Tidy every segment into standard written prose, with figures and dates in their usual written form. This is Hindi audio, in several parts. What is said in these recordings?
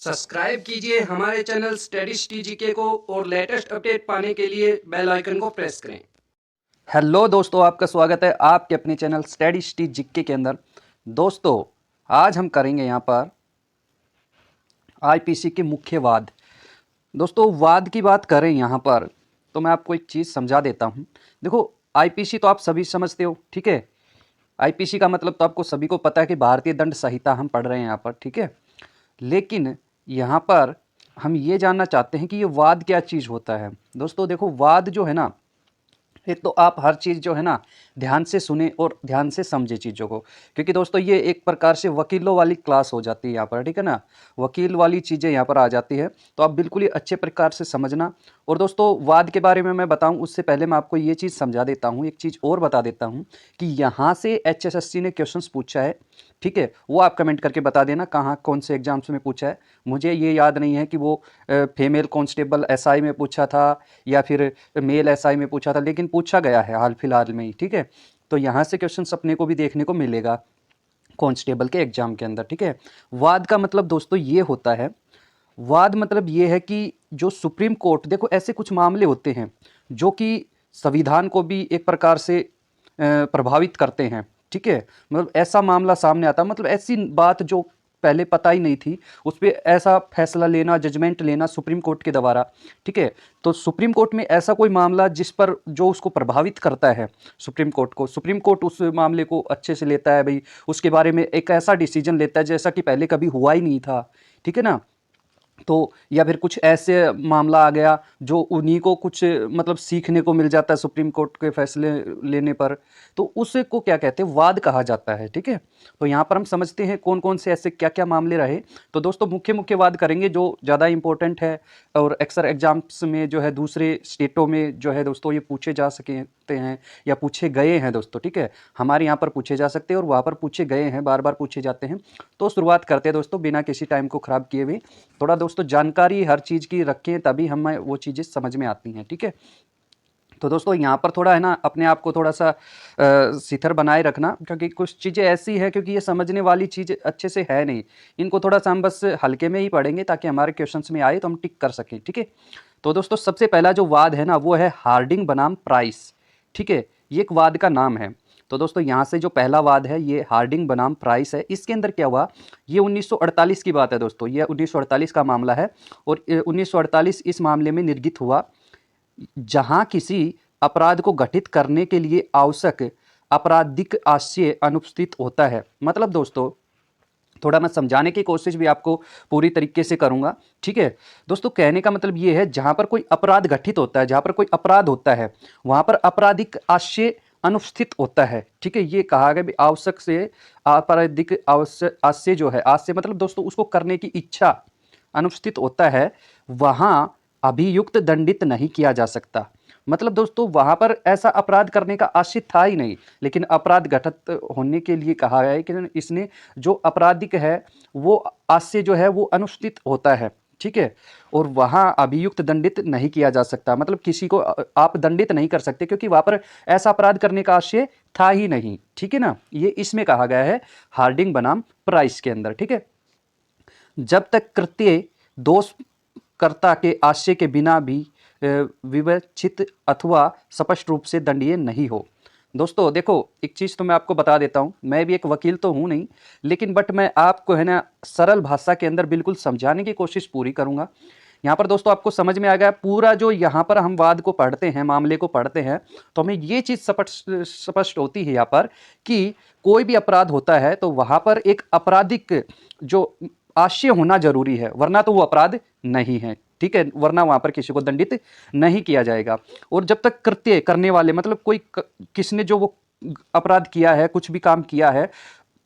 सब्सक्राइब कीजिए हमारे चैनल स्टडीज टीजीके को और लेटेस्ट अपडेट पाने के लिए बेल आइकन को प्रेस करें। हेलो दोस्तों, आपका स्वागत है आपके अपने चैनल स्टडीज टीजीके के अंदर। दोस्तों, आज हम करेंगे यहाँ पर आईपीसी के मुख्य वाद। दोस्तों, वाद की बात करें यहाँ पर तो मैं आपको एक चीज़ समझा देता हूँ। देखो, आईपीसी तो आप सभी समझते हो, ठीक है। आईपीसी का मतलब तो आपको सभी को पता है कि भारतीय दंड संहिता हम पढ़ रहे हैं यहाँ पर, ठीक है। लेकिन यहाँ पर हम ये जानना चाहते हैं कि ये वाद क्या चीज़ होता है। दोस्तों देखो, वाद जो है ना, एक तो आप हर चीज़ जो है ना ध्यान से सुने और ध्यान से समझे चीज़ों को, क्योंकि दोस्तों ये एक प्रकार से वकीलों वाली क्लास हो जाती है यहाँ पर, ठीक है ना। वकील वाली चीज़ें यहाँ पर आ जाती है, तो आप बिल्कुल ही अच्छे प्रकार से समझना। और दोस्तों, वाद के बारे में मैं बताऊं उससे पहले मैं आपको ये चीज़ समझा देता हूँ, एक चीज़ और बता देता हूँ कि यहाँ से एचएसएससी ने क्वेश्चंस पूछा है, ठीक है। वो आप कमेंट करके बता देना कहाँ कौन से एग्जाम्स में पूछा है। मुझे ये याद नहीं है कि वो फीमेल कांस्टेबल एसआई में पूछा था या फिर मेल एसआई में पूछा था, लेकिन पूछा गया है हाल फिलहाल में ही, ठीक है। तो यहाँ से क्वेश्चंस अपने को भी देखने को मिलेगा कांस्टेबल के एग्जाम के अंदर, ठीक है। वाद का मतलब दोस्तों ये होता है, वाद मतलब ये है कि जो सुप्रीम कोर्ट, देखो ऐसे कुछ मामले होते हैं जो कि संविधान को भी एक प्रकार से प्रभावित करते हैं, ठीक है। मतलब ऐसा मामला सामने आता, मतलब ऐसी बात जो पहले पता ही नहीं थी, उस पर ऐसा फैसला लेना, जजमेंट लेना सुप्रीम कोर्ट के द्वारा, ठीक है। तो सुप्रीम कोर्ट में ऐसा कोई मामला जिस पर जो उसको प्रभावित करता है सुप्रीम कोर्ट को, सुप्रीम कोर्ट उस मामले को अच्छे से लेता है भाई, उसके बारे में एक ऐसा डिसीजन लेता है जैसा कि पहले कभी हुआ ही नहीं था, ठीक है ना। तो या फिर कुछ ऐसे मामला आ गया जो उन्हीं को कुछ मतलब सीखने को मिल जाता है सुप्रीम कोर्ट के फैसले लेने पर, तो उसको क्या कहते हैं, वाद कहा जाता है, ठीक है। तो यहाँ पर हम समझते हैं कौन कौन से ऐसे क्या क्या मामले रहे। तो दोस्तों, मुख्य मुख्य वाद करेंगे जो ज़्यादा इंपॉर्टेंट है और अक्सर एग्जाम्स में जो है दूसरे स्टेटों में जो है दोस्तों ये पूछे जा सकते हैं या पूछे गए हैं दोस्तों, ठीक है। हमारे यहाँ पर पूछे जा सकते हैं और वहाँ पर पूछे गए हैं, बार बार पूछे जाते हैं। तो शुरुआत करते हैं दोस्तों बिना किसी टाइम को ख़राब किए हुए। थोड़ा दोस्तों जानकारी हर चीज़ की रखें तभी हमें वो चीज़ें समझ में आती हैं, ठीक है। तो दोस्तों यहाँ पर थोड़ा है ना अपने आप को थोड़ा सा शिथिल बनाए रखना, क्योंकि कुछ चीज़ें ऐसी हैं क्योंकि ये समझने वाली चीज़ अच्छे से है नहीं, इनको थोड़ा सा हम बस हल्के में ही पढ़ेंगे ताकि हमारे क्वेश्चंस में आए तो हम टिक कर सकें, ठीक है। तो दोस्तों सबसे पहला जो वाद है ना वो है हार्डिंग बनाम प्राइस, ठीक है। ये एक वाद का नाम है। तो दोस्तों यहाँ से जो पहला वाद है ये हार्डिंग बनाम प्राइस है। इसके अंदर क्या हुआ, ये 1948 की बात है दोस्तों, ये 1948 का मामला है। और 1948 इस मामले में निर्गत हुआ जहां किसी अपराध को घटित करने के लिए आवश्यक आपराधिक आशय अनुपस्थित होता है। मतलब दोस्तों थोड़ा मैं समझाने की कोशिश भी आपको पूरी तरीके से करूंगा, ठीक है। दोस्तों कहने का मतलब ये है जहां पर कोई अपराध घटित होता है, जहां पर कोई अपराध होता है वहां पर आपराधिक आशय अनुपस्थित होता है, ठीक है। ये कहा गया भी आवश्यक से आपराधिक आशय जो है, आशय मतलब दोस्तों उसको करने की इच्छा अनुपस्थित होता है, वहां अभियुक्त दंडित नहीं किया जा सकता। मतलब दोस्तों वहां पर ऐसा अपराध करने का आशय था ही नहीं, लेकिन अपराध घटित होने के लिए कहा गया है कि इसने जो आपराधिक है वो आशय जो है वो अनुपस्थित होता है, ठीक है। और वहां अभियुक्त दंडित नहीं किया जा सकता, मतलब किसी को आप दंडित नहीं कर सकते क्योंकि वहां पर ऐसा अपराध करने का आशय था ही नहीं, ठीक है ना। ये इसमें कहा गया है हार्डिंग बनाम प्राइस के अंदर, ठीक है। जब तक कृत्य दोषकर्ता के आशय के बिना भी विवेचित अथवा स्पष्ट रूप से दंडनीय नहीं हो। दोस्तों देखो एक चीज़ तो मैं आपको बता देता हूँ, मैं भी एक वकील तो हूँ नहीं, लेकिन बट मैं आपको है ना सरल भाषा के अंदर बिल्कुल समझाने की कोशिश पूरी करूँगा। यहाँ पर दोस्तों आपको समझ में आ गया पूरा, जो यहाँ पर हम वाद को पढ़ते हैं, मामले को पढ़ते हैं, तो हमें ये चीज़ स्पष्ट होती है यहाँ पर कि कोई भी अपराध होता है तो वहाँ पर एक आपराधिक जो आशय होना जरूरी है, वरना तो वो अपराध नहीं है, ठीक है। वरना वहां पर किसी को दंडित नहीं किया जाएगा। और जब तक कृत्य करने वाले मतलब कोई किसने जो वो अपराध किया है, कुछ भी काम किया है,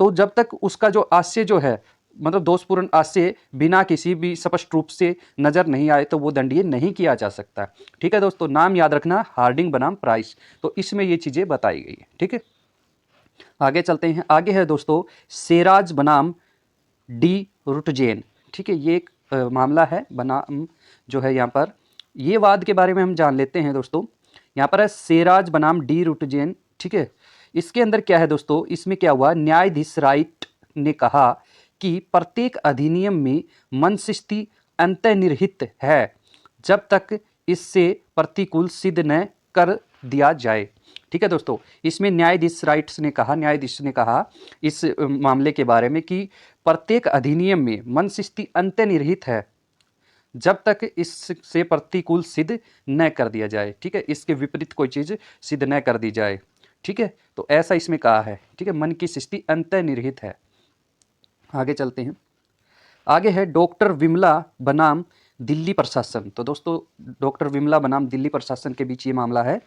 तो जब तक उसका जो आशय जो है मतलब दोषपूर्ण आशय बिना किसी भी स्पष्ट रूप से नजर नहीं आए तो वो दंडनीय नहीं किया जा सकता, ठीक है। दोस्तों नाम याद रखना हार्डिंग बनाम प्राइस, तो इसमें ये चीजें बताई गई है, ठीक है। आगे चलते हैं, आगे है दोस्तों सेराज बनाम डी रुटजेन, ठीक है। ये एक मामला है बनाम जो है यहाँ पर, ये वाद के बारे में हम जान लेते हैं दोस्तों। यहाँ पर है सेराज बनाम डी रुटजेन, ठीक है। इसके अंदर क्या है दोस्तों, इसमें क्या हुआ, न्यायाधीश राइट ने कहा कि प्रत्येक अधिनियम में मनशिष्टि अंतर्निहित है जब तक इससे प्रतिकूल सिद्ध न कर दिया जाए। ठीक है दोस्तों, इसमें न्यायाधीश ने कहा इस मामले के बारे में कि प्रत्येक अधिनियम में मनशिष्टि अंतर्निहित है जब तक इससे प्रतिकूल सिद्ध न कर दिया जाए। ठीक है, इसके विपरीत कोई चीज़ सिद्ध न कर दी जाए। ठीक है, तो ऐसा इसमें कहा है। ठीक है, मन की सृष्टि अंतर्निहित है। आगे चलते हैं। आगे है डॉक्टर विमला बनाम दिल्ली प्रशासन। तो दोस्तों, डॉक्टर विमला बनाम दिल्ली प्रशासन के बीच ये मामला है।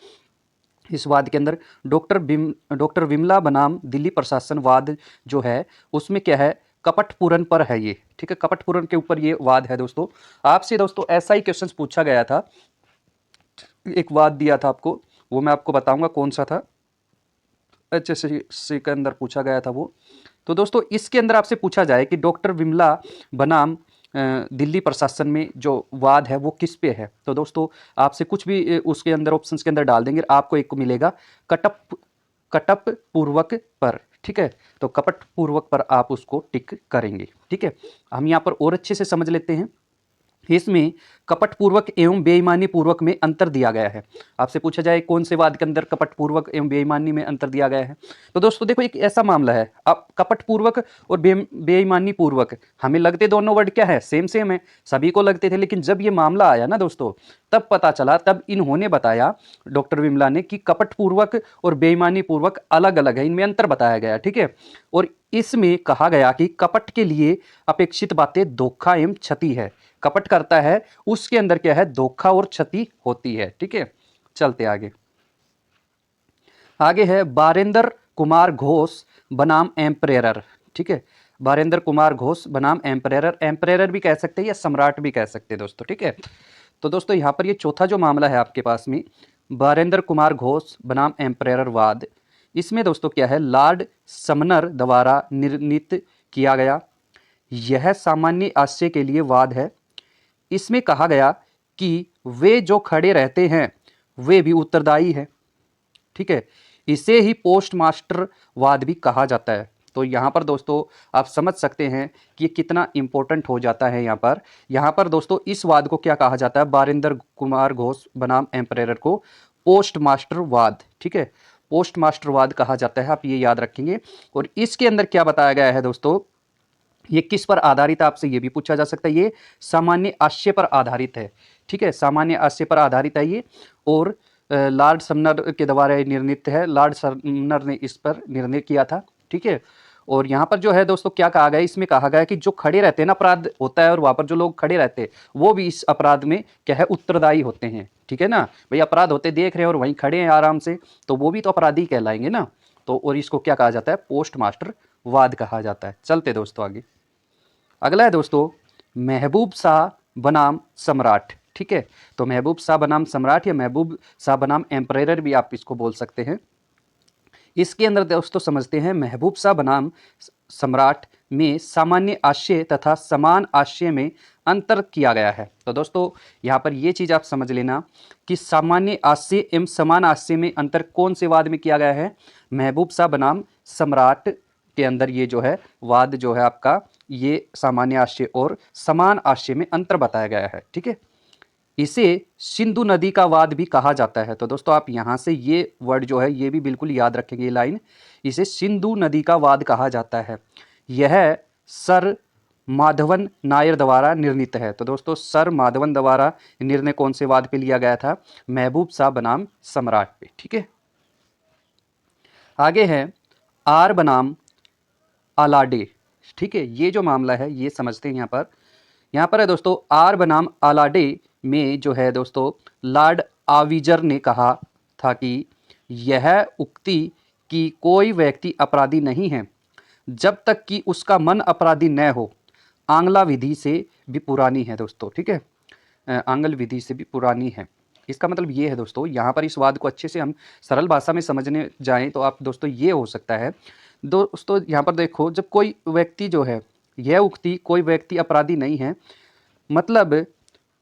इस वाद के अंदर डॉक्टर विमला बनाम दिल्ली प्रशासन वाद जो है उसमें क्या है, कपटपूरन पर है ये। ठीक है, कपटपूरन के ऊपर ये वाद है दोस्तों। आपसे दोस्तों ऐसा ही क्वेश्चन पूछा गया था, एक वाद दिया था आपको, वो मैं आपको बताऊंगा कौन सा था। HSC के अंदर पूछा गया था वो। तो दोस्तों इसके अंदर आपसे पूछा जाए कि डॉक्टर विमला बनाम दिल्ली प्रशासन में जो वाद है वो किस पे है, तो दोस्तों आपसे कुछ भी उसके अंदर ऑप्शंस के अंदर डाल देंगे, आपको एक को मिलेगा कटप पूर्वक पर। ठीक है, तो कपट पूर्वक पर आप उसको टिक करेंगे। ठीक है, हम यहाँ पर और अच्छे से समझ लेते हैं। इसमें कपटपूर्वक एवं बेईमानी पूर्वक में अंतर दिया गया है। आपसे पूछा जाए कौन से वाद के अंदर कपटपूर्वक एवं बेईमानी में अंतर दिया गया है, तो दोस्तों देखो एक ऐसा मामला है, अब कपटपूर्वक और बेईमानी पूर्वक हमें लगते दोनों वर्ड क्या है, सेम सेम है, सभी को लगते थे। लेकिन जब ये मामला आया ना दोस्तों, तब पता चला, तब इन्होंने बताया, डॉक्टर विमला ने, कि कपटपूर्वक और बेईमानी पूर्वक अलग अलग है, इनमें अंतर बताया गया। ठीक है, और इसमें कहा गया कि कपट के लिए अपेक्षित बातें धोखा एवं क्षति है। कपट करता है उसके अंदर क्या है, धोखा और क्षति होती है। ठीक है, चलते आगे। आगे है बारेंद्र कुमार घोष बनाम एम्परेरर। ठीक है, बारेंद्र कुमार घोष बनाम एम्परेरर, एम्परेरर भी कह सकते हैं या सम्राट भी कह सकते हैं दोस्तों। ठीक है, तो दोस्तों यहाँ पर ये चौथा जो मामला है आपके पास में, बारेंद्र कुमार घोष बनाम एम्परेरर वाद, इसमें दोस्तों क्या है, लॉर्ड समनर द्वारा निर्णीत किया गया। यह सामान्य आशय के लिए वाद है। इसमें कहा गया कि वे जो खड़े रहते हैं वे भी उत्तरदायी हैं। ठीक है, इसे ही पोस्टमास्टर वाद भी कहा जाता है। तो यहाँ पर दोस्तों आप समझ सकते हैं कि ये कितना इंपॉर्टेंट हो जाता है। यहाँ पर दोस्तों इस वाद को क्या कहा जाता है, बारेंद्र कुमार घोष बनाम एम्परेरर को पोस्टमास्टर वाद। ठीक है, पोस्टमास्टर वाद कहा जाता है, आप ये याद रखेंगे। और इसके अंदर क्या बताया गया है दोस्तों, ये किस पर आधारित है, आपसे ये भी पूछा जा सकता है। ये सामान्य आशय पर आधारित है। ठीक है, सामान्य आशय पर आधारित है ये, और लॉर्ड समनर के द्वारा निर्णीत है। लॉर्ड समनर ने इस पर निर्णय किया था। ठीक है, और यहाँ पर जो है दोस्तों क्या कहा गया, इसमें कहा गया कि जो खड़े रहते हैं ना, अपराध होता है और वहाँ पर जो लोग खड़े रहते हैं वो भी इस अपराध में क्या है, उत्तरदायी होते हैं। ठीक है ना भाई, अपराध होते देख रहे हैं और वहीं खड़े हैं आराम से, तो वो भी तो अपराधी कहलाएंगे ना। तो और इसको क्या कहा जाता है, पोस्ट मास्टर वाद कहा जाता है। चलते दोस्तों आगे। अगला है दोस्तों महबूब शाह बनाम सम्राट। ठीक है, तो महबूब शाह बनाम सम्राट या महबूब शाह बनाम एम्परेरर भी आप इसको बोल सकते हैं। इसके अंदर दोस्तों समझते हैं, महबूब शाह बनाम सम्राट में सामान्य आशय तथा समान आशय में अंतर किया गया है। तो दोस्तों यहाँ पर ये चीज़ आप समझ लेना कि सामान्य आशय एवं समान आशय में अंतर कौन से वाद में किया गया है, महबूब शाह बनाम सम्राट के अंदर ये जो है वाद जो है आपका, ये सामान्य आशय और समान आशय में अंतर बताया गया है। ठीक है, इसे सिंधु नदी का वाद भी कहा जाता है। तो दोस्तों आप यहाँ से ये वर्ड जो है ये भी बिल्कुल याद रखेंगे, ये लाइन, इसे सिंधु नदी का वाद कहा जाता है। यह सर माधवन नायर द्वारा निर्णीत है। तो दोस्तों सर माधवन द्वारा निर्णय कौन से वाद पे लिया गया था, महबूब शाह बनाम सम्राट पे। ठीक है, आगे है आर बनाम आलाडे। ठीक है, ये जो मामला है ये समझते हैं। यहाँ पर है दोस्तों आर बनाम आलाडे में जो है दोस्तों लॉर्ड आविजर ने कहा था कि यह उक्ति कि कोई व्यक्ति अपराधी नहीं है जब तक कि उसका मन अपराधी न हो, आंग्ला विधि से भी पुरानी है दोस्तों। ठीक है, आंग्ल विधि से भी पुरानी है। इसका मतलब ये है दोस्तों, यहाँ पर इस वाद को अच्छे से हम सरल भाषा में समझने जाएं तो आप दोस्तों ये हो सकता है दोस्तों, यहाँ पर देखो, जब कोई व्यक्ति जो है, यह उक्ति कोई व्यक्ति अपराधी नहीं है, मतलब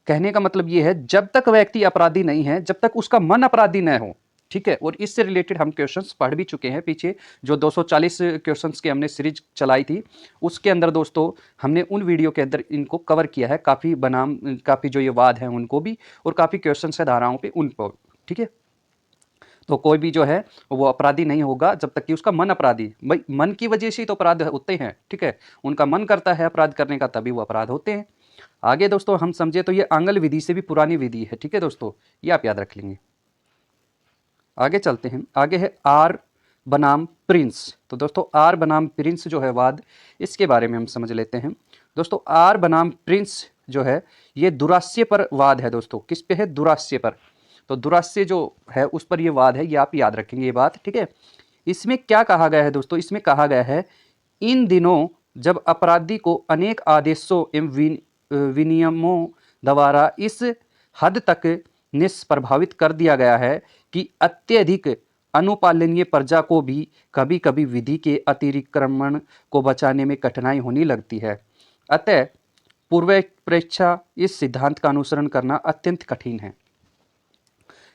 कहने का मतलब ये है जब तक व्यक्ति अपराधी नहीं है, जब तक उसका मन अपराधी न हो। ठीक है। और इससे रिलेटेड हम क्वेश्चंस पढ़ भी चुके हैं पीछे, जो 240 क्वेश्चंस की हमने सीरीज चलाई थी, उसके अंदर दोस्तों हमने उन वीडियो के अंदर इनको कवर किया है, काफ़ी जो ये वाद हैं उनको भी, और काफ़ी क्वेश्चंस है धाराओं पे उन पर, ठीक है। तो कोई भी जो है वो अपराधी नहीं होगा जब तक कि उसका मन अपराधी, भाई मन की वजह से ही तो अपराध होते हैं, ठीक है। उनका मन करता है अपराध करने का, तभी वो अपराध होते हैं। आगे दोस्तों हम समझे तो ये आंगल विधि से भी पुरानी विधि है, ठीक है दोस्तों, ये आप याद रख लेंगे। आगे चलते हैं, आगे है आर बनाम प्रिंस। तो दोस्तों आर बनाम प्रिंस जो है वाद, इसके बारे में हम समझ लेते हैं। दोस्तों आर बनाम प्रिंस जो है ये दुरास्य पर वाद है दोस्तों। किस पे है? दुरास्य पर। तो दुरास्य जो है उस पर ये वाद है, ये आप याद रखेंगे ये बात, ठीक है। इसमें क्या कहा गया है दोस्तों? इसमें कहा गया है इन दिनों जब अपराधी को अनेक आदेशों एवं विनियमों द्वारा इस हद तक निष्प्रभावित कर दिया गया है कि अत्यधिक अनुपालनीय प्रजा को भी कभी कभी विधि के अतिक्रमण को बचाने में कठिनाई होने लगती है। अतः पूर्वापेक्षा इस सिद्धांत का अनुसरण करना अत्यंत कठिन है।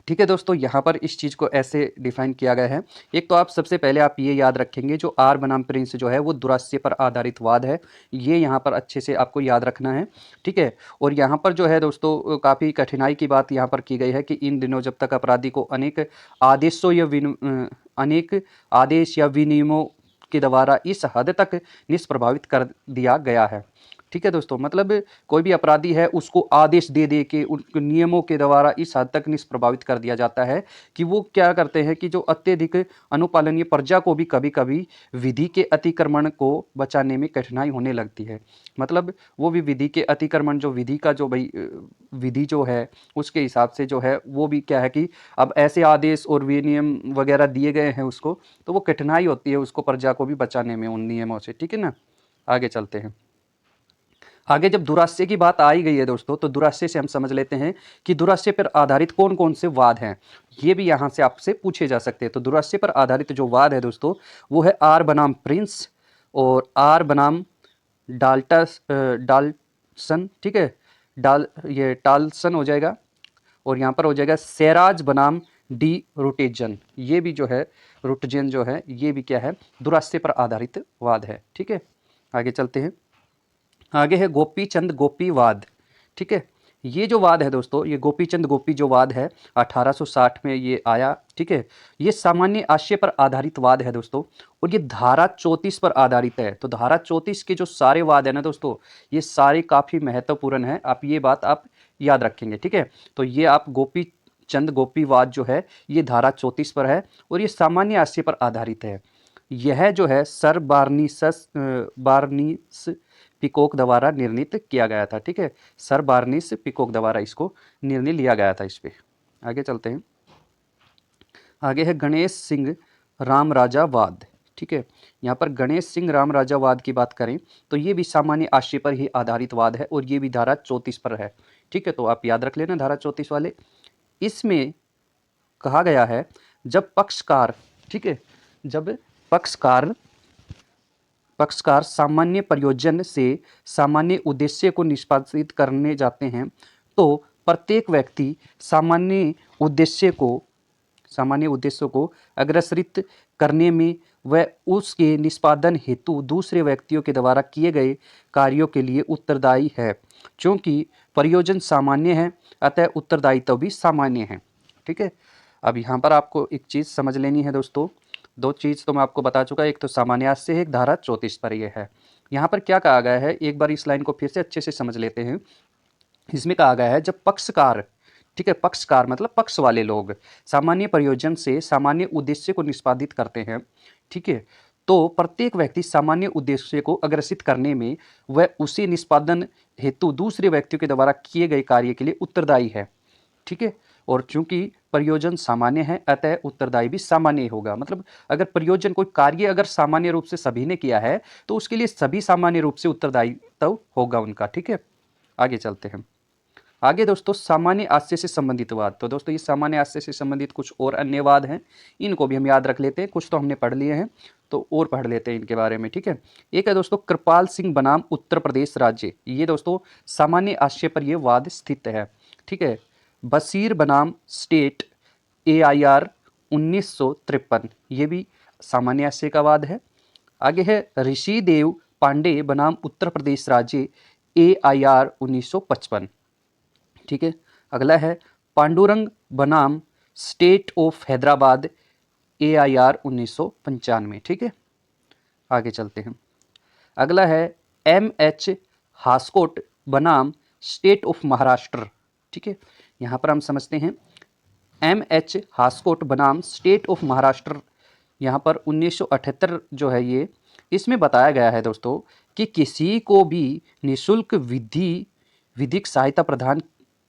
ठीक है दोस्तों, यहाँ पर इस चीज़ को ऐसे डिफाइन किया गया है। एक तो आप सबसे पहले आप ये याद रखेंगे जो आर बनाम प्रिंस जो है वो दुरास्य पर आधारित वाद है, ये यहाँ पर अच्छे से आपको याद रखना है, ठीक है। और यहाँ पर जो है दोस्तों काफ़ी कठिनाई की बात यहाँ पर की गई है कि इन दिनों जब तक अपराधी को अनेक आदेश या विनियमों के द्वारा इस हद तक निष्प्रभावित कर दिया गया है, ठीक है दोस्तों। मतलब कोई भी अपराधी है उसको आदेश दे दे के उन नियमों के द्वारा इस हद तक निष्प्रभावित कर दिया जाता है कि वो क्या करते हैं कि जो अत्यधिक अनुपालनीय प्रजा को भी कभी कभी विधि के अतिक्रमण को बचाने में कठिनाई होने लगती है। मतलब वो भी विधि के अतिक्रमण, जो विधि का जो भाई विधि जो है उसके हिसाब से जो है वो भी क्या है कि अब ऐसे आदेश और विनियम वगैरह दिए गए हैं उसको, तो वो कठिनाई होती है उसको प्रजा को भी बचाने में उन नियमों से, ठीक है ना। आगे चलते हैं। आगे जब दुरास्य की बात आई गई है दोस्तों, तो दुरास्य से हम समझ लेते हैं कि दुरास्य पर आधारित कौन कौन से वाद हैं, ये भी यहाँ से आपसे पूछे जा सकते हैं। तो दुरास्य पर आधारित जो वाद है दोस्तों वो है आर बनाम प्रिंस और आर बनाम डाल्सन, ठीक है, ये टाल्सन हो जाएगा, और यहाँ पर हो जाएगा सेराज बनाम डी रुटेजन। ये भी जो है रुटजन जो है ये भी क्या है, दुरास्य पर आधारित वाद है, ठीक है। आगे चलते हैं। आगे है गोपी चंद गोपी वाद, ठीक है। ये जो वाद है दोस्तों, ये गोपी चंद गोपी जो वाद है 1860 में ये आया, ठीक है। ये सामान्य आशय पर आधारित वाद है दोस्तों, और ये धारा 34 पर आधारित है। तो धारा 34 के जो सारे वाद है ना दोस्तों, ये सारे काफ़ी महत्वपूर्ण है, आप ये बात आप याद रखेंगे, ठीक है। तो ये आप गोपी चंद गोपी वाद जो है ये धारा 34 पर है और ये सामान्य आशय पर आधारित है। यह जो है सर बार्निस पिकोक द्वारा निर्णित किया गया था, ठीक है। सर बार्निस पिकोक द्वारा इसको निर्णय लिया गया था इस पे। आगे चलते हैं। आगे है गणेश सिंह राम राजा वाद, ठीक है। यहाँ पर गणेश सिंह राम राजा वाद की बात करें तो ये भी सामान्य आशय पर ही आधारित वाद है और ये भी धारा 34 पर है, ठीक है। तो आप याद रख लेना धारा 34 वाले। इसमें कहा गया है जब पक्षकार, ठीक है, जब पक्षकार सामान्य प्रयोजन से सामान्य उद्देश्य को निष्पादित करने जाते हैं तो प्रत्येक व्यक्ति सामान्य उद्देश्यों को अग्रसरित करने में व उसके निष्पादन हेतु दूसरे व्यक्तियों के द्वारा किए गए कार्यों के लिए उत्तरदायी है। क्योंकि प्रयोजन सामान्य है अतः उत्तरदायित्व भी सामान्य है, ठीक है। अब यहाँ पर आपको एक चीज़ समझ लेनी है दोस्तों, दो चीज़ तो मैं आपको बता चुका, एक तो सामान्य आशय है, एक धारा 34 पर ये है। यहाँ पर क्या कहा गया है, एक बार इस लाइन को फिर से अच्छे से समझ लेते हैं। इसमें कहा गया है जब पक्षकार, ठीक है, पक्षकार मतलब पक्ष वाले लोग सामान्य प्रयोजन से सामान्य उद्देश्य को निष्पादित करते हैं, ठीक है, तो प्रत्येक व्यक्ति सामान्य उद्देश्य को अग्रसित करने में व उसे निष्पादन हेतु दूसरे व्यक्तियों के द्वारा किए गए कार्य के लिए उत्तरदायी है, ठीक है। और चूंकि प्रयोजन सामान्य है अतः उत्तरदायी भी सामान्य होगा। मतलब अगर प्रयोजन कोई कार्य अगर सामान्य रूप से सभी ने किया है तो उसके लिए सभी सामान्य रूप से उत्तरदायित्व होगा उनका, ठीक है। आगे चलते हैं। आगे दोस्तों सामान्य आशय से संबंधित वाद। तो दोस्तों ये सामान्य आशय से संबंधित कुछ और अन्य वाद हैं, इनको भी हम याद रख लेते हैं। कुछ तो हमने पढ़ लिए हैं तो और पढ़ लेते हैं इनके बारे में, ठीक है। एक है दोस्तों कृपाल सिंह बनाम उत्तर प्रदेश राज्य। ये दोस्तों सामान्य आशय पर यह वाद स्थित है, ठीक है। बशीर बनाम स्टेट AIR 1953, ये भी सामान्य आशय का वाद है। आगे है ऋषिदेव पांडे बनाम उत्तर प्रदेश राज्य AIR 1955, ठीक है। अगला है पांडुरंग बनाम स्टेट ऑफ हैदराबाद AIR 1995, ठीक है। आगे चलते हैं। अगला है MH हास्कोट बनाम स्टेट ऑफ महाराष्ट्र, ठीक है। यहाँ पर हम समझते हैं MH हास्कोट बनाम स्टेट ऑफ महाराष्ट्र, यहाँ पर 1978 जो है ये, इसमें बताया गया है दोस्तों कि किसी को भी निःशुल्क विधिक सहायता प्रदान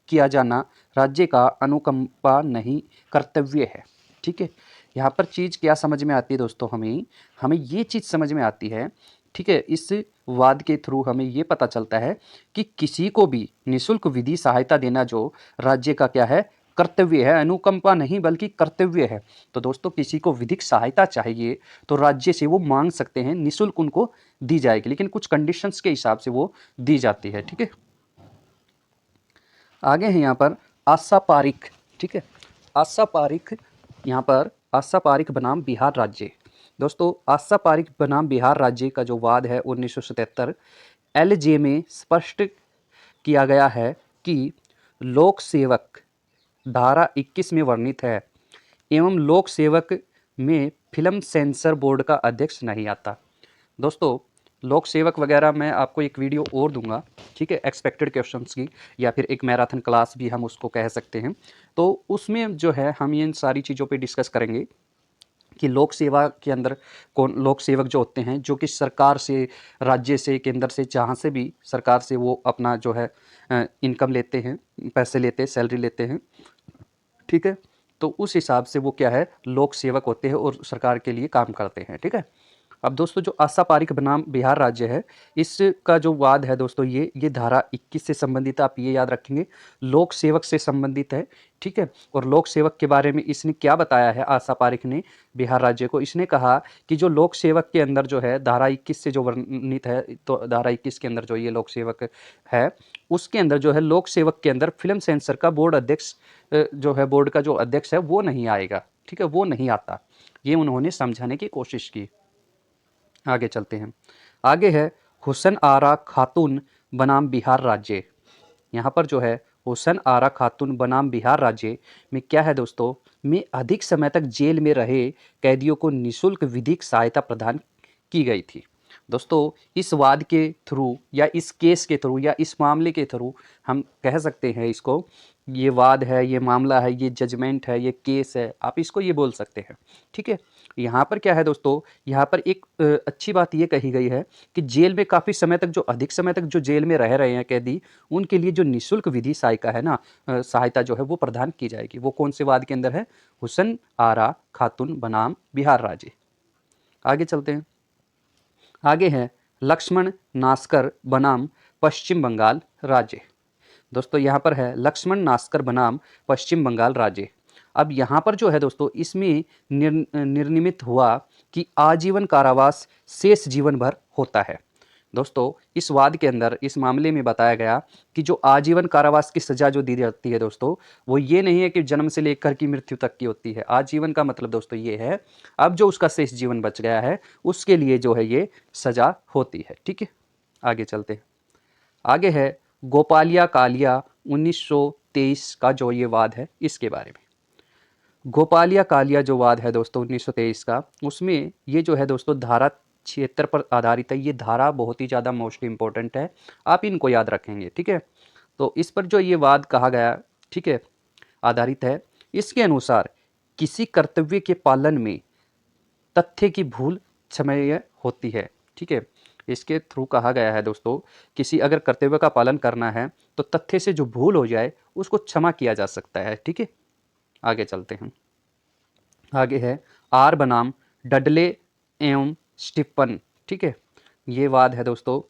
किया जाना राज्य का अनुकंपा नहीं कर्तव्य है, ठीक है। यहाँ पर चीज़ क्या समझ में आती है दोस्तों, हमें ये चीज़ समझ में आती है, ठीक है। इस वाद के थ्रू हमें ये पता चलता है कि किसी को भी निःशुल्क विधि सहायता देना जो राज्य का क्या है, कर्तव्य है, अनुकंपा नहीं बल्कि कर्तव्य है। तो दोस्तों किसी को विधिक सहायता चाहिए तो राज्य से वो मांग सकते हैं, निःशुल्क उनको दी जाएगी, लेकिन कुछ कंडीशंस के हिसाब से वो दी जाती है, ठीक है। आगे है यहाँ पर आशा पारिक, ठीक है। आशा पारिक, यहाँ पर आशा पारिक बनाम बिहार राज्य। दोस्तों आशा पारिक बनाम बिहार राज्य का जो वाद है 1977 LJ में स्पष्ट किया गया है कि लोक सेवक धारा 21 में वर्णित है एवं लोक सेवक में फिल्म सेंसर बोर्ड का अध्यक्ष नहीं आता। दोस्तों लोक सेवक वगैरह मैं आपको एक वीडियो और दूंगा, ठीक है, एक्सपेक्टेड क्वेश्चंस की, या फिर एक मैराथन क्लास भी हम उसको कह सकते हैं। तो उसमें जो है हम इन सारी चीज़ों पे डिस्कस करेंगे कि लोक सेवा के अंदर कौन लोक सेवक जो होते हैं, जो कि सरकार से, राज्य से, केंद्र से, जहाँ से भी सरकार से वो अपना जो है इनकम लेते हैं, पैसे लेते हैं, सैलरी लेते हैं, ठीक है। तो उस हिसाब से वो क्या है, लोक सेवक होते हैं और सरकार के लिए काम करते हैं, ठीक है। अब दोस्तों जो आशा पारिक बनाम बिहार राज्य है, इसका जो वाद है दोस्तों ये धारा 21 से संबंधित है, आप ये याद रखेंगे, लोक सेवक से संबंधित है, ठीक है। और लोक सेवक के बारे में इसने क्या बताया है आशा पारिक ने बिहार राज्य को, इसने कहा कि जो लोक सेवक के अंदर जो है धारा 21 से जो वर्णित है, तो धारा 21 के अंदर जो ये लोक सेवक है, उसके अंदर जो है लोक सेवक के अंदर फिल्म सेंसर का बोर्ड अध्यक्ष जो है, बोर्ड का जो अध्यक्ष है वो नहीं आएगा, ठीक है, वो नहीं आता। ये उन्होंने समझाने की कोशिश की। आगे चलते हैं। आगे है हुसन आरा खातून बनाम बिहार राज्य। यहाँ पर जो है हुसन आरा खातून बनाम बिहार राज्य में क्या है दोस्तों, में अधिक समय तक जेल में रहे कैदियों को निःशुल्क विधिक सहायता प्रदान की गई थी। दोस्तों इस वाद के थ्रू या इस केस के थ्रू या इस मामले के थ्रू हम कह सकते हैं इसको, ये वाद है, ये मामला है, ये जजमेंट है, ये केस है, आप इसको ये बोल सकते हैं, ठीक है। यहाँ पर क्या है दोस्तों, यहाँ पर एक अच्छी बात ये कही गई है कि जेल में काफ़ी समय तक, जो अधिक समय तक जो जेल में रह रहे हैं कैदी, उनके लिए जो निःशुल्क विधि सहायता है ना, सहायता जो है वो प्रदान की जाएगी। वो कौन से वाद के अंदर है, हुसन आरा खातून बनाम बिहार राज्य। आगे चलते हैं। आगे है लक्ष्मण नास्कर बनाम पश्चिम बंगाल राज्य। दोस्तों यहाँ पर है लक्ष्मण नास्कर बनाम पश्चिम बंगाल राज्य। अब यहाँ पर जो है दोस्तों, इसमें निर्निमित हुआ कि आजीवन कारावास शेष जीवन भर होता है। दोस्तों इस वाद के अंदर, इस मामले में बताया गया कि जो आजीवन कारावास की सजा जो दी जाती है दोस्तों, वो ये नहीं है कि जन्म से लेकर की मृत्यु तक की होती है। आजीवन का मतलब दोस्तों ये है, अब जो उसका शेष जीवन बच गया है उसके लिए जो है ये सजा होती है, ठीक है। आगे चलते हैं। आगे है गोपालिया कालिया 1923 का जो ये वाद है, इसके बारे में। गोपालिया कालिया जो वाद है दोस्तों 1923 का, उसमें ये जो है दोस्तों धारा 76 पर आधारित है। ये धारा बहुत ही ज़्यादा मोस्ट इंपॉर्टेंट है, आप इनको याद रखेंगे, ठीक है। तो इस पर जो ये वाद कहा गया, ठीक है, आधारित है। इसके अनुसार किसी कर्तव्य के पालन में तथ्य की भूल क्षम्य होती है, ठीक है। इसके थ्रू कहा गया है दोस्तों, किसी अगर कर्तव्य का पालन करना है तो तथ्य से जो भूल हो जाए उसको क्षमा किया जा सकता है, ठीक है। आगे चलते हैं। आगे है आर बनाम डडले एवं स्टीफन, ठीक है। ये वाद है दोस्तों,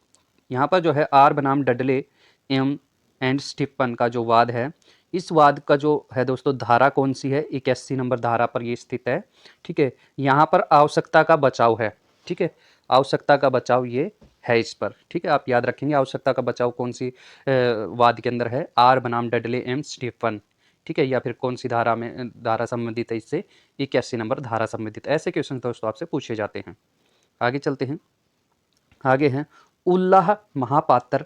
यहाँ पर जो है आर बनाम डडले एवं एंड स्टीफन का जो वाद है, इस वाद का जो है दोस्तों धारा कौन सी है, 81 नंबर धारा पर ये स्थित है, ठीक है। यहाँ पर आवश्यकता का बचाव है, ठीक है, आवश्यकता का बचाव ये है इस पर, ठीक है। आप याद रखेंगे आवश्यकता का बचाव कौन सी वाद के अंदर है, आर बनाम डडले एम स्टीफन, ठीक है, या फिर कौन सी धारा में धारा संबंधित है इससे, 81 नंबर धारा संबंधित। ऐसे क्वेश्चन दोस्तों आपसे पूछे जाते हैं। आगे चलते हैं। आगे हैं उल्लाह महापात्र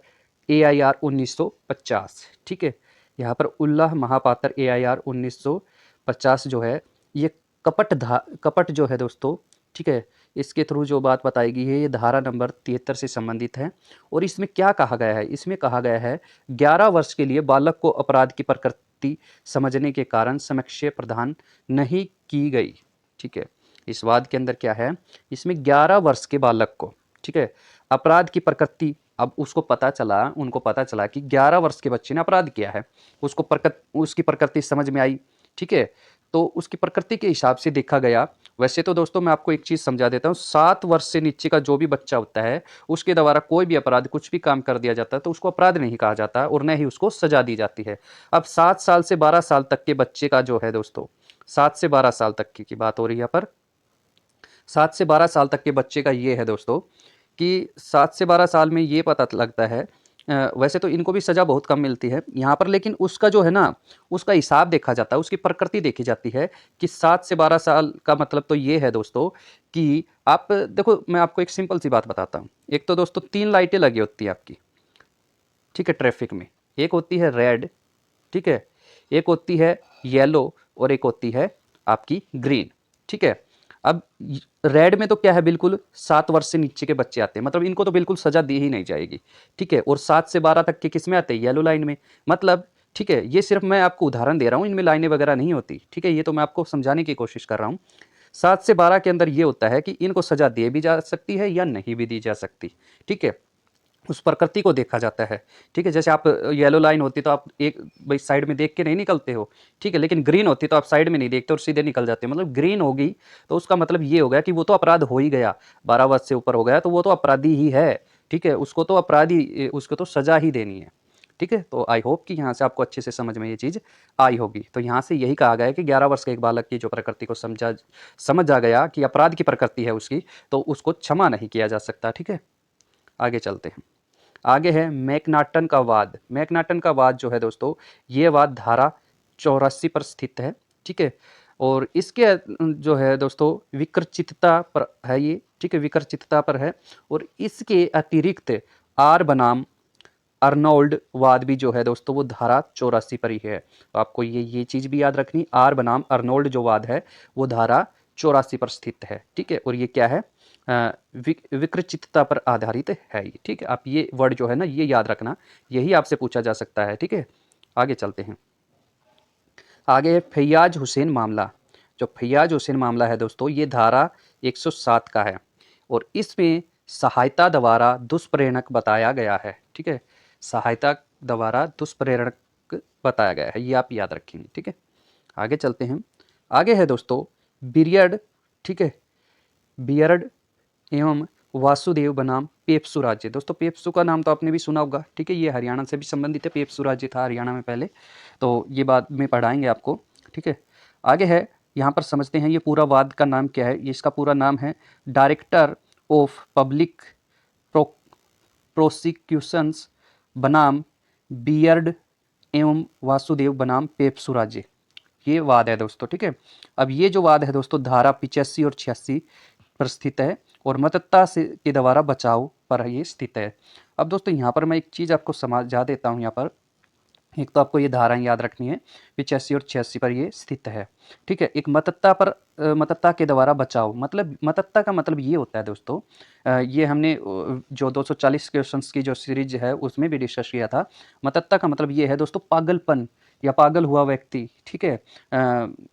AIR 1950। ठीक है, यहाँ पर उल्लाह महापात्र AIR 1950 जो है ये कपट जो है दोस्तों, ठीक है, इसके थ्रू जो बात बताएगी है ये धारा नंबर 73 से संबंधित है। और इसमें क्या कहा गया है, इसमें कहा गया है 11 वर्ष के लिए बालक को अपराध की प्रकृति समझने के कारण समस्या प्रदान नहीं की गई। ठीक है, इस वाद के अंदर क्या है, इसमें 11 वर्ष के बालक को, ठीक है, अपराध की प्रकृति, अब उसको पता चला, उनको पता चला कि 11 वर्ष के बच्चे ने अपराध किया है, उसको उसकी प्रकृति समझ में आई। ठीक है, तो उसकी प्रकृति के हिसाब से देखा गया। वैसे तो दोस्तों मैं आपको एक चीज़ समझा देता हूँ, 7 वर्ष से नीचे का जो भी बच्चा होता है उसके द्वारा कोई भी अपराध, कुछ भी काम कर दिया जाता है तो उसको अपराध नहीं कहा जाता और न ही उसको सजा दी जाती है। अब 7 साल से 12 साल तक के बच्चे का जो है दोस्तों, 7 से 12 साल तक की बात हो रही है यहाँ पर, 7 से 12 साल तक के बच्चे का ये है दोस्तों कि 7 से 12 साल में ये पता लगता है, वैसे तो इनको भी सज़ा बहुत कम मिलती है यहाँ पर, लेकिन उसका जो है ना, उसका हिसाब देखा जाता है, उसकी प्रकृति देखी जाती है कि 7 से 12 साल का मतलब तो ये है दोस्तों कि आप देखो, मैं आपको एक सिंपल सी बात बताता हूँ। एक तो दोस्तों 3 लाइटें लगी होती है आपकी, ठीक है, ट्रैफिक में। एक होती है रेड, ठीक है, एक होती है येलो और एक होती है आपकी ग्रीन। ठीक है, अब रेड में तो क्या है, बिल्कुल 7 वर्ष से नीचे के बच्चे आते हैं, मतलब इनको तो बिल्कुल सजा दी ही नहीं जाएगी। ठीक है, और 7 से 12 तक के किस में आते हैं, येलो लाइन में, मतलब ठीक है, ये सिर्फ मैं आपको उदाहरण दे रहा हूँ, इनमें लाइनें वगैरह नहीं होती। ठीक है, ये तो मैं आपको समझाने की कोशिश कर रहा हूँ। 7 से 12 के अंदर ये होता है कि इनको सजा दे भी जा सकती है या नहीं भी दी जा सकती। ठीक है, उस प्रकृति को देखा जाता है। ठीक है, जैसे आप येलो लाइन होती तो आप एक भाई साइड में देख के नहीं निकलते हो, ठीक है, लेकिन ग्रीन होती तो आप साइड में नहीं देखते और सीधे निकल जाते। मतलब ग्रीन होगी तो उसका मतलब ये हो गया कि वो तो अपराध हो ही गया, 12 वर्ष से ऊपर हो गया तो वो तो अपराधी ही है। ठीक है, उसको तो अपराधी, उसको तो सजा ही देनी है। ठीक है, तो आई होप कि यहाँ से आपको अच्छे से समझ में ये चीज़ आई होगी। तो यहाँ से यही कहा गया है कि 11 वर्ष के एक बालक की जो प्रकृति को समझ आ गया कि अपराध की प्रकृति है उसकी, तो उसको क्षमा नहीं किया जा सकता। ठीक है, आगे चलते हैं। आगे है मैकनाटन का वाद। मैकनाटन का वाद जो है दोस्तों, ये वाद धारा 84 पर स्थित है। ठीक है, और इसके जो है दोस्तों विकृचितता पर है ये। ठीक है, विकृचितता पर है, और इसके अतिरिक्त आर बनाम अर्नोल्ड वाद भी जो है दोस्तों वो धारा 84 पर ही है। तो आपको ये चीज़ भी याद रखनी, आर बनाम अर्नोल्ड जो वाद है वो धारा 84 पर स्थित है। ठीक है, और ये क्या है, विकृचितता पर आधारित है ये। ठीक है, आप ये वर्ड जो है ना ये याद रखना, यही आपसे पूछा जा सकता है। ठीक है, आगे चलते हैं। आगे है फैयाज हुसैन मामला। जो फैयाज हुसैन मामला है दोस्तों, ये धारा 107 का है, और इसमें सहायता द्वारा दुष्प्रेरणक बताया गया है। ठीक है, सहायता द्वारा दुष्प्रेरणक बताया गया है, ये आप याद रखेंगे। ठीक है, आगे चलते हैं। आगे है दोस्तों बियर्ड। ठीक है, बियर्ड एवं वासुदेव बनाम पेप्सू राज्य। दोस्तों पेप्सू का नाम तो आपने भी सुना होगा। ठीक है, ये हरियाणा से भी संबंधित है, पेप्सू राज्य था हरियाणा में पहले, तो ये बाद में पढ़ाएंगे आपको। ठीक है, आगे है, यहाँ पर समझते हैं ये पूरा वाद का नाम क्या है। इसका पूरा नाम है डायरेक्टर ऑफ पब्लिक प्रोसिक्यूशंस बनाम बियर्ड एवं वासुदेव बनाम पेप्सू राज्य, ये वाद है दोस्तों। ठीक है, अब ये जो वाद है दोस्तों धारा 85 और 86 पर स्थित है, और मतत्ता से के द्वारा बचाव पर ये स्थित है। अब दोस्तों यहाँ पर मैं एक चीज़ आपको समझा देता हूँ। यहाँ पर एक तो आपको ये धाराएं याद रखनी है, 85 और 86 पर ये स्थित है। ठीक है, एक मतत्ता पर मतत्ता के द्वारा बचाव, मतलब मतत्ता का मतलब ये होता है दोस्तों, ये हमने जो 240 क्वेश्चंस की जो सीरीज है उसमें भी डिस्कस किया था। मतत्ता का मतलब ये है दोस्तों पागलपन या पागल हुआ व्यक्ति। ठीक है,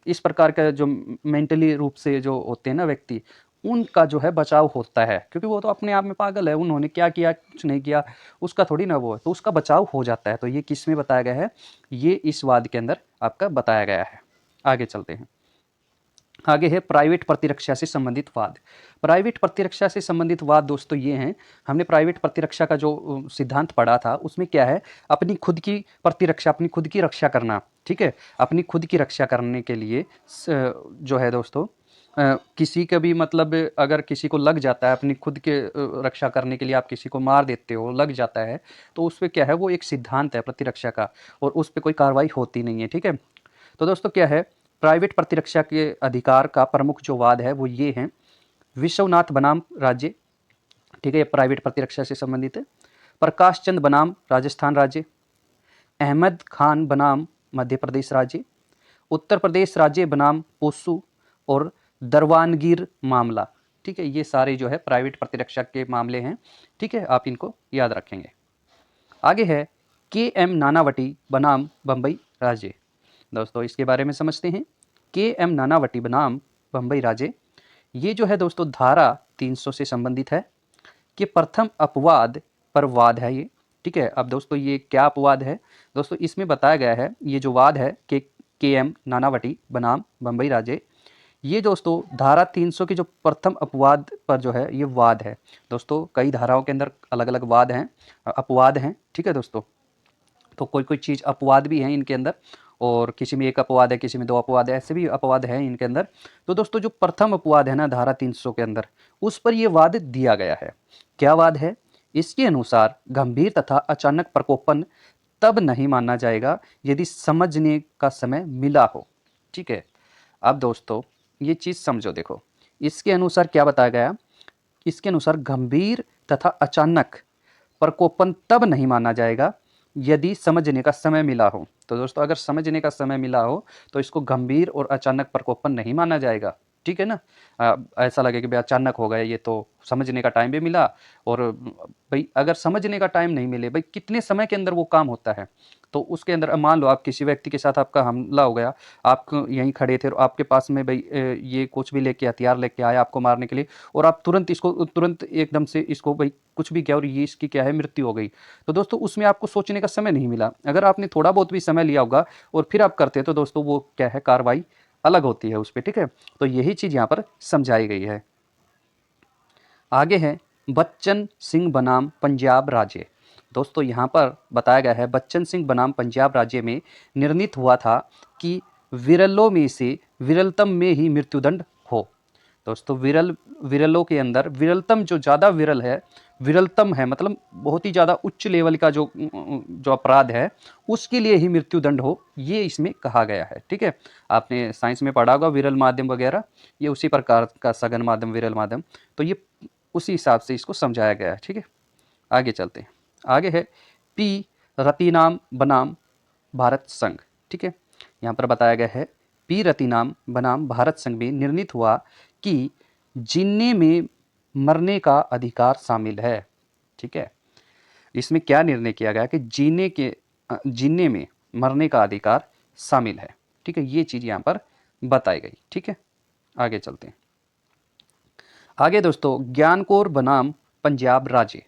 इस प्रकार का जो मेंटली रूप से जो होते हैं ना व्यक्ति, उनका जो है बचाव होता है, क्योंकि वो तो अपने आप में पागल है, उन्होंने क्या किया कुछ नहीं किया, उसका थोड़ी ना वो है, तो उसका बचाव हो जाता है। तो ये किस में बताया गया है, ये इस वाद के अंदर आपका बताया गया है। आगे चलते हैं। आगे है प्राइवेट प्रतिरक्षा से संबंधित वाद। प्राइवेट प्रतिरक्षा से संबंधित वाद दोस्तों ये हैं, हमने प्राइवेट प्रतिरक्षा का जो सिद्धांत पढ़ा था उसमें क्या है, अपनी खुद की प्रतिरक्षा, अपनी खुद की रक्षा करना। ठीक है, अपनी खुद की रक्षा करने के लिए जो है दोस्तों किसी का भी मतलब अगर किसी को लग जाता है, अपनी खुद के रक्षा करने के लिए आप किसी को मार देते हो, लग जाता है, तो उस पर क्या है, वो एक सिद्धांत है प्रतिरक्षा का, और उस पर कोई कार्रवाई होती नहीं है। ठीक है, तो दोस्तों क्या है, प्राइवेट प्रतिरक्षा के अधिकार का प्रमुख जो वाद है वो ये है, विश्वनाथ बनाम राज्य, ठीक है, ये प्राइवेट प्रतिरक्षा से संबंधित है। प्रकाश चंद बनाम राजस्थान राज्य, अहमद खान बनाम मध्य प्रदेश राज्य, उत्तर प्रदेश राज्य बनाम पोस्सू और दरवानगीर मामला, ठीक है, ये सारे जो है प्राइवेट प्रतिरक्षा के मामले हैं, ठीक है, आप इनको याद रखेंगे। आगे है के.एम. नानावटी बनाम बम्बई राज्य। दोस्तों इसके बारे में समझते हैं। के.एम. नानावटी बनाम बम्बई राज्य, ये जो है दोस्तों धारा 300 से संबंधित है कि प्रथम अपवाद पर वाद है ये, ठीक है। अब दोस्तों ये क्या अपवाद है दोस्तों, इसमें बताया गया है, ये जो वाद है कि के.एम. नानावटी बनाम बम्बई राज्य, ये दोस्तों धारा 300 के जो प्रथम अपवाद पर जो है ये वाद है। दोस्तों कई धाराओं के अंदर अलग अलग वाद हैं, अपवाद हैं, ठीक है दोस्तों। तो कोई कोई चीज़ अपवाद भी हैं इनके अंदर, और किसी में एक अपवाद है, किसी में 2 अपवाद है, ऐसे भी अपवाद है इनके अंदर। तो दोस्तों जो प्रथम अपवाद है ना धारा 300 के अंदर, उस पर ये वाद दिया गया है। क्या वाद है? इसके अनुसार गंभीर तथा अचानक प्रकोपन तब नहीं माना जाएगा यदि समझने का समय मिला हो, ठीक है। अब दोस्तों ये चीज़ समझो, देखो इसके अनुसार क्या बताया गया, इसके अनुसार गंभीर तथा अचानक प्रकोपन तब नहीं माना जाएगा यदि समझने का समय मिला हो। तो दोस्तों अगर समझने का समय मिला हो तो इसको गंभीर और अचानक प्रकोपन नहीं माना जाएगा, ठीक है ना। ऐसा लगे कि भाई अचानक हो गया, ये तो समझने का टाइम भी मिला, और भाई अगर समझने का टाइम नहीं मिले, भाई कितने समय के अंदर वो काम होता है, तो उसके अंदर मान लो आप किसी व्यक्ति के साथ आपका हमला हो गया, आप यहीं खड़े थे और आपके पास में भाई ये कुछ भी लेके हथियार लेके आया आपको मारने के लिए, और आप तुरंत एकदम से इसको भाई कुछ भी किया और ये इसकी क्या है मृत्यु हो गई। तो दोस्तों उसमें आपको सोचने का समय नहीं मिला। अगर आपने थोड़ा बहुत भी समय लिया होगा और फिर आप करते तो दोस्तों वो क्या है, कार्रवाई अलग होती है उस पर, ठीक है। तो यही चीज़ यहाँ पर समझाई गई है। आगे है बच्चन सिंह बनाम पंजाब राज्य। दोस्तों यहाँ पर बताया गया है बच्चन सिंह बनाम पंजाब राज्य में निर्णित हुआ था कि विरलों में से विरलतम में ही मृत्युदंड हो। दोस्तों विरलों के अंदर विरलतम जो ज़्यादा विरल है, विरलतम है मतलब बहुत ही ज़्यादा उच्च लेवल का जो अपराध है उसके लिए ही मृत्युदंड हो, ये इसमें कहा गया है, ठीक है। आपने साइंस में पढ़ा होगा विरल माध्यम वगैरह, ये उसी प्रकार का सघन माध्यम, विरल माध्यम, तो ये उसी हिसाब से इसको समझाया गया है, ठीक है। आगे चलते हैं। आगे है पी रतिनाम बनाम भारत संघ, ठीक है। यहाँ पर बताया गया है पी रतिनाम बनाम भारत संघ में निर्णित हुआ कि जीने में मरने का अधिकार शामिल है, ठीक है। इसमें क्या निर्णय किया गया कि जीने में मरने का अधिकार शामिल है, ठीक है। ये चीज़ यहाँ पर बताई गई, ठीक है। आगे चलते हैं। आगे दोस्तों ज्ञानकोर बनाम पंजाब राज्य।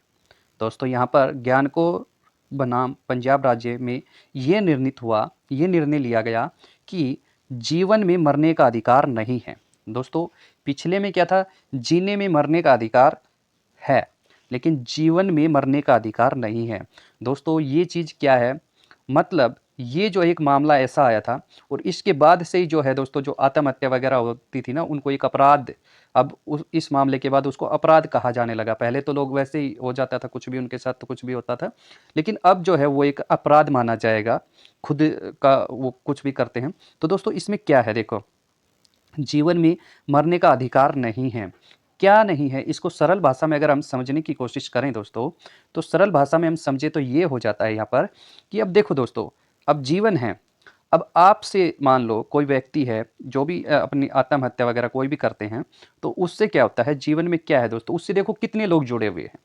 दोस्तों यहाँ पर ज्ञानकोर बनाम पंजाब राज्य में ये निर्णय लिया गया कि जीवन में मरने का अधिकार नहीं है। दोस्तों पिछले में क्या था, जीने में मरने का अधिकार है लेकिन जीवन में मरने का अधिकार नहीं है। दोस्तों ये चीज़ क्या है, मतलब ये जो एक मामला ऐसा आया था और इसके बाद से ही जो है दोस्तों जो आत्महत्या वगैरह होती थी ना, उनको एक अपराध, अब इस मामले के बाद उसको अपराध कहा जाने लगा। पहले तो लोग वैसे ही हो जाता था, कुछ भी उनके साथ तो कुछ भी होता था, लेकिन अब जो है वो एक अपराध माना जाएगा, खुद का वो कुछ भी करते हैं। तो दोस्तों इसमें क्या है, देखो जीवन में मरने का अधिकार नहीं है। क्या नहीं है, इसको सरल भाषा में अगर हम समझने की कोशिश करें दोस्तों, तो सरल भाषा में हम समझे तो ये हो जाता है यहाँ पर कि अब देखो दोस्तों, अब जीवन है, अब आपसे मान लो कोई व्यक्ति है जो भी अपनी आत्महत्या वगैरह कोई भी करते हैं, तो उससे क्या होता है, जीवन में क्या है दोस्तों, उससे देखो कितने लोग जुड़े हुए हैं,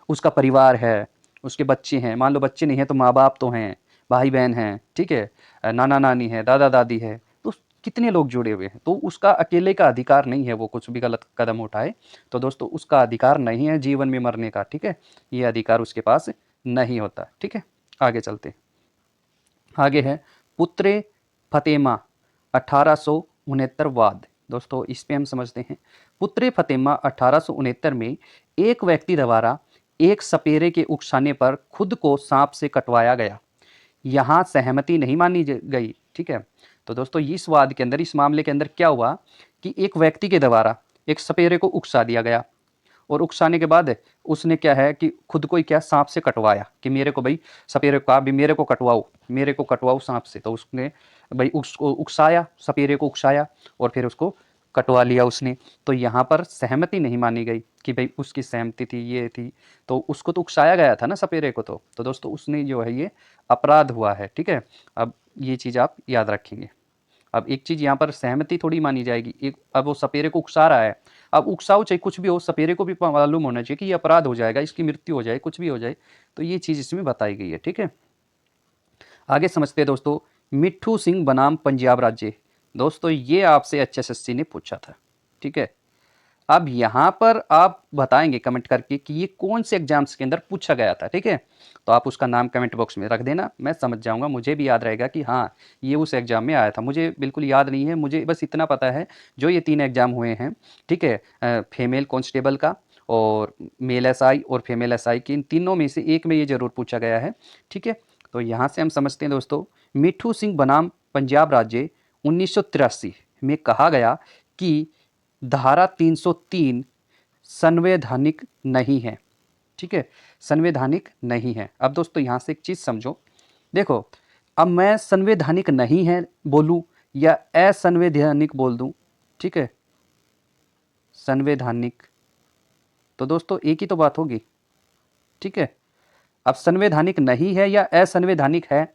उसका परिवार है, उसके बच्चे हैं, मान लो बच्चे नहीं हैं तो माँ बाप तो हैं, भाई बहन हैं, ठीक है, नाना नानी है, दादा दादी है, तो कितने लोग जुड़े हुए हैं। तो उसका अकेले का अधिकार नहीं है वो कुछ भी गलत कदम उठाए, तो दोस्तों उसका अधिकार नहीं है जीवन में मरने का, ठीक है, ये अधिकार उसके पास नहीं होता, ठीक है। आगे चलते हैं। आगे है पुत्रे फतेमा 1869 वाद। दोस्तों इस पे हम समझते हैं। पुत्रे फतेमा 1869 में एक व्यक्ति द्वारा एक सपेरे के उकसाने पर खुद को सांप से कटवाया गया। यहाँ सहमति नहीं मानी गई, ठीक है। तो दोस्तों इस वाद के अंदर, इस मामले के अंदर क्या हुआ कि एक व्यक्ति के द्वारा एक सपेरे को उकसा दिया गया और उकसाने के बाद उसने क्या है कि खुद को ही क्या सांप से कटवाया कि मेरे को भाई सपेरे को भी मेरे को कटवाओ सांप से। तो उसने भाई उसको उकसाया, सपेरे को उकसाया और फिर उसको कटवा लिया उसने। तो यहाँ पर सहमति नहीं मानी गई कि भाई उसकी सहमति थी, ये थी, तो उसको तो उकसाया गया था ना सपेरे को। तो दोस्तों उसने जो है ये अपराध हुआ है, ठीक है। अब ये चीज़ आप याद रखेंगे। अब एक चीज़ यहाँ पर सहमति थोड़ी मानी जाएगी, एक अब वो सपेरे को उकसा रहा है, अब उकसाओ चाहे कुछ भी हो, सपेरे को भी मालूम होना चाहिए कि ये अपराध हो जाएगा, इसकी मृत्यु हो जाए, कुछ भी हो जाए। तो ये चीज़ इसमें बताई गई है, ठीक है। आगे समझते हैं दोस्तों, मिट्ठू सिंह बनाम पंजाब राज्य। दोस्तों ये आपसे HSSC ने पूछा था, ठीक है। अब यहाँ पर आप बताएंगे कमेंट करके कि ये कौन से एग्जाम्स के अंदर पूछा गया था, ठीक है। तो आप उसका नाम कमेंट बॉक्स में रख देना, मैं समझ जाऊंगा, मुझे भी याद रहेगा कि हाँ ये उस एग्जाम में आया था। मुझे बिल्कुल याद नहीं है, मुझे बस इतना पता है जो ये 3 एग्जाम हुए हैं, ठीक है, फीमेल कांस्टेबल का और मेल SI और फीमेल SI की, इन तीनों में से एक में ये जरूर पूछा गया है, ठीक है। तो यहाँ से हम समझते हैं दोस्तों, मिट्ठू सिंह बनाम पंजाब राज्य 1983 में कहा गया कि धारा 303 संवैधानिक नहीं है, ठीक है, संवैधानिक नहीं है। अब दोस्तों यहाँ से एक चीज़ समझो, देखो अब मैं संवैधानिक नहीं है बोलूँ या असंवैधानिक बोल दूँ, ठीक है, संवैधानिक, तो दोस्तों एक ही तो बात होगी, ठीक है। अब संवैधानिक नहीं है या असंवैधानिक है,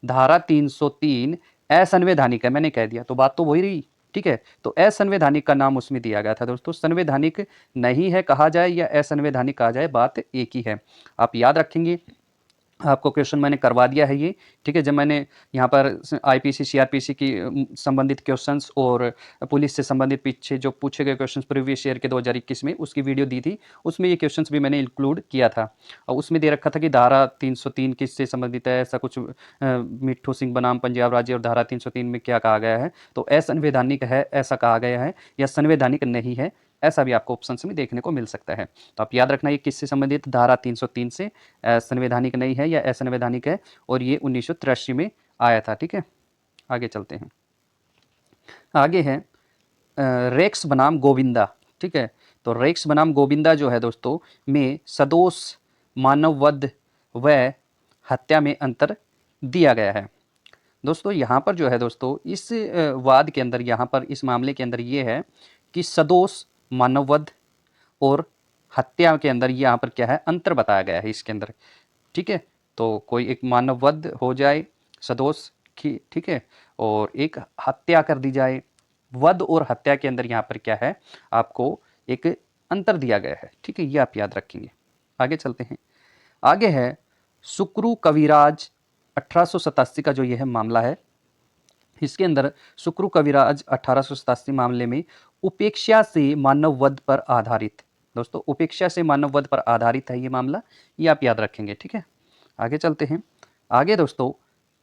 धारा 303 असंवैधानिक है, मैंने कह दिया तो बात तो वही रही, ठीक है। तो असंवैधानिक का नाम उसमें दिया गया था दोस्तों। संवैधानिक नहीं है कहा जाए या असंवैधानिक कहा जाए, बात एक ही है, आप याद रखेंगे। आपको क्वेश्चन मैंने करवा दिया है ये, ठीक है। जब मैंने यहाँ पर IPC CRPC की संबंधित क्वेश्चंस और पुलिस से संबंधित पीछे जो पूछे गए क्वेश्चंस प्रीवियस ईयर के 2021 में उसकी वीडियो दी थी, उसमें ये क्वेश्चंस भी मैंने इंक्लूड किया था। और उसमें दे रखा था कि धारा 303 किससे संबंधित है, ऐसा कुछ मिट्ठू सिंह बनाम पंजाब राज्य और धारा 303 में क्या कहा गया है। तो असंवैधानिक है ऐसा कहा गया है या संवैधानिक नहीं है ऐसा भी आपको ऑप्शन में देखने को मिल सकता है। तो आप याद रखना ये किससे संबंधित, धारा 303 से, संवैधानिक नहीं है या असंवैधानिक है, और ये 1983 में आया था, ठीक है। आगे चलते हैं, आगे है रेक्स बनाम गोविंदा, ठीक है। तो रेक्स बनाम गोविंदा जो है दोस्तों में सदोष मानववध व हत्या में अंतर दिया गया है। दोस्तों यहाँ पर जो है दोस्तों इस वाद के अंदर, यहाँ पर इस मामले के अंदर ये है कि सदोष मानववध और हत्या के अंदर यहाँ पर क्या है, अंतर बताया गया है इसके अंदर, ठीक है। तो कोई एक मानववध हो जाए सदोष की, ठीक है, और एक हत्या कर दी जाए, वध और हत्या के अंदर यहाँ पर क्या है, आपको एक अंतर दिया गया है, ठीक है, ये आप याद रखेंगे। आगे चलते हैं, आगे है सुक्रू कविराज 1887 का जो यह मामला है, इसके अंदर सुक्रू कविराज 1887 मामले में उपेक्षा से मानव वध पर आधारित, दोस्तों उपेक्षा से मानव वध पर आधारित है ये मामला, ये आप याद रखेंगे, ठीक है। आगे चलते हैं, आगे दोस्तों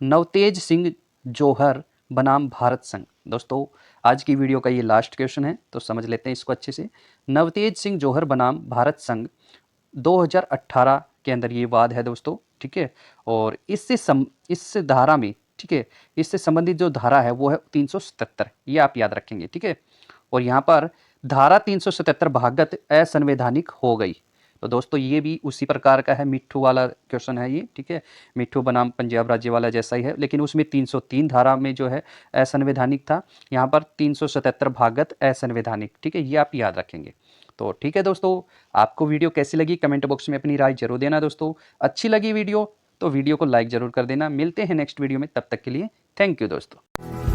नवतेज सिंह जौहर बनाम भारत संघ। दोस्तों आज की वीडियो का ये लास्ट क्वेश्चन है, तो समझ लेते हैं इसको अच्छे से। नवतेज सिंह जौहर बनाम भारत संघ 2018 के अंदर ये वाद है दोस्तों, ठीक है। और इस धारा में, ठीक है, इससे संबंधित जो धारा है वो है 377, ये आप याद रखेंगे, ठीक है। और यहाँ पर धारा 377 भागत असंवैधानिक हो गई। तो दोस्तों ये भी उसी प्रकार का है, मिट्ठू वाला क्वेश्चन है ये, ठीक है, मिट्ठू बनाम पंजाब राज्य वाला जैसा ही है, लेकिन उसमें 303 धारा में जो है असंवैधानिक था, यहाँ पर 377 भागत असंवैधानिक, ठीक है, ये आप याद रखेंगे। तो ठीक है दोस्तों, आपको वीडियो कैसी लगी कमेंट बॉक्स में अपनी राय जरूर देना दोस्तों। अच्छी लगी वीडियो तो वीडियो को लाइक जरूर कर देना। मिलते हैं नेक्स्ट वीडियो में, तब तक के लिए थैंक यू दोस्तों।